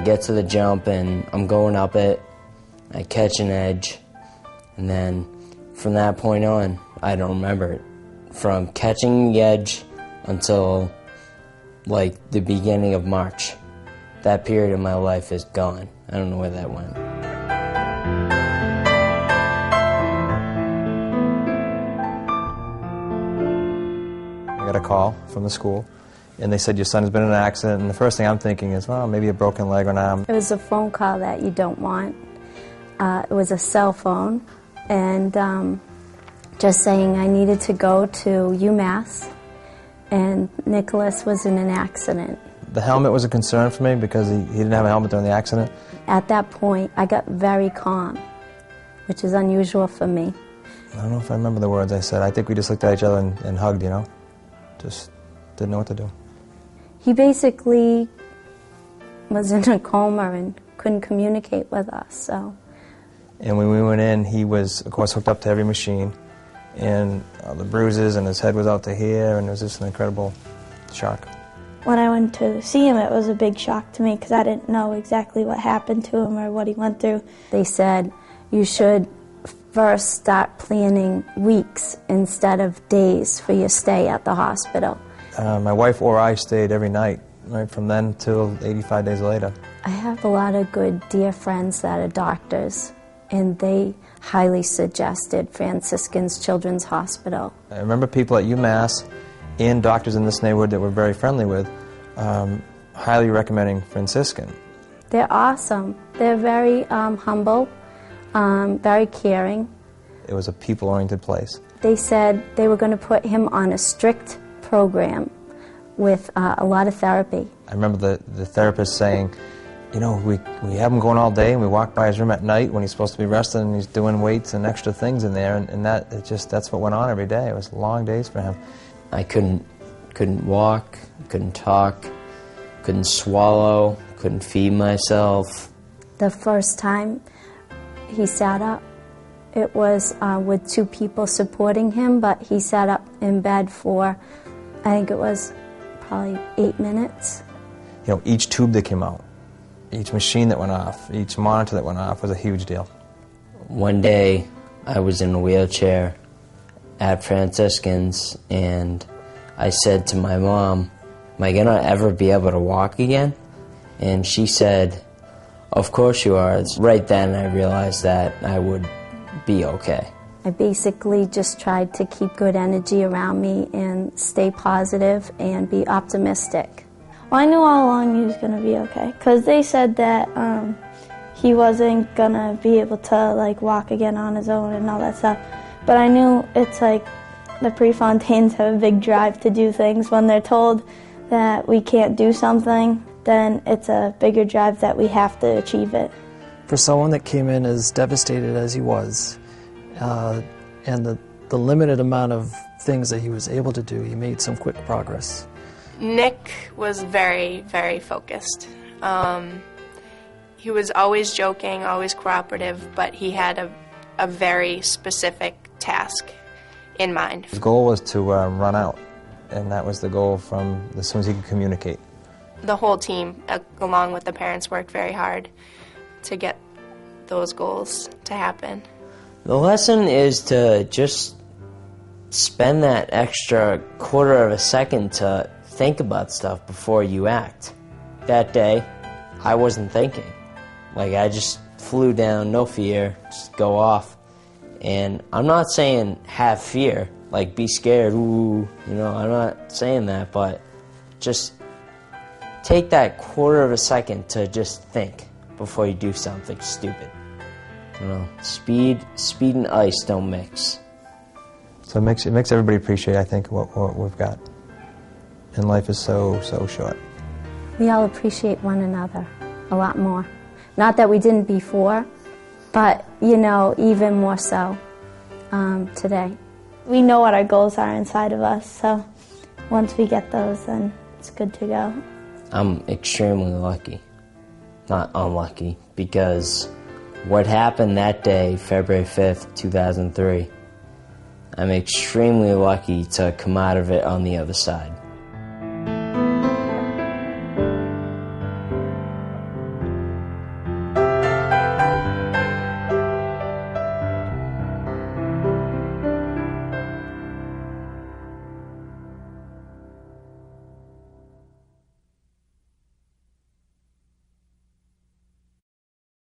get to the jump and I'm going up it, I catch an edge, and then from that point on, I don't remember it. From catching the edge until like the beginning of March, that period of my life is gone. I don't know where that went. I got a call from the school, and they said your son has been in an accident, and the first thing I'm thinking is, well, maybe a broken leg or an arm. It was a phone call that you don't want. It was a cell phone, and just saying I needed to go to UMass, and Nicholas was in an accident. The helmet was a concern for me because he didn't have a helmet during the accident. At that point, I got very calm, which is unusual for me. I don't know if I remember the words I said. I think we just looked at each other and hugged, you know? Just didn't know what to do. He basically was in a coma and couldn't communicate with us, so. And when we went in, he was, of course, hooked up to every machine, and the bruises, and his head was out to here, and it was just an incredible shock. When I went to see him, it was a big shock to me because I didn't know exactly what happened to him or what he went through. They said you should first start planning weeks instead of days for your stay at the hospital. My wife or I stayed every night, right from then till 85 days later. I have a lot of good dear friends that are doctors, and they highly suggested Franciscan's Children's Hospital. I remember people at UMass and doctors in this neighborhood that we're very friendly with highly recommending Franciscan. They're awesome. They're very humble, very caring. It was a people-oriented place. They said they were going to put him on a strict program with a lot of therapy. I remember the therapist saying, you know, we have him going all day, and we walk by his room at night when he's supposed to be resting, and he's doing weights and extra things in there, and that's what went on every day. It was long days for him. I couldn't walk, couldn't talk, couldn't swallow, couldn't feed myself. The first time he sat up, it was with two people supporting him, but he sat up in bed for, I think it was probably 8 minutes. You know, each tube that came out, each machine that went off, each monitor that went off was a huge deal. One day, I was in a wheelchair at Franciscan's, and I said to my mom, am I going to ever be able to walk again? And she said, of course you are. Right then I realized that I would be okay. I basically just tried to keep good energy around me and stay positive and be optimistic. Well, I knew all along he was going to be okay because they said that he wasn't going to be able to like walk again on his own and all that stuff. But I knew it's like the Prefontaines have a big drive to do things. When they're told that we can't do something, then it's a bigger drive that we have to achieve it. For someone that came in as devastated as he was, and the limited amount of things that he was able to do, he made some quick progress. Nick was very, very focused. He was always joking, always cooperative, but he had a very specific task in mind. His goal was to run out, and that was the goal from as soon as he could communicate. The whole team, along with the parents, worked very hard to get those goals to happen. The lesson is to just spend that extra quarter of a second to think about stuff before you act. That day, I wasn't thinking. Like, I just flew down, no fear, just go off. And I'm not saying have fear, like be scared, ooh, you know, I'm not saying that, but just take that quarter of a second to just think before you do something stupid. You know, speed and ice don't mix. So it makes everybody appreciate, I think, what we've got. And life is so short. We all appreciate one another a lot more. Not that we didn't before, but, you know, even more so today. We know what our goals are inside of us, so once we get those, then it's good to go. I'm extremely lucky, not unlucky, because what happened that day, February 5th, 2003, I'm extremely lucky to come out of it on the other side.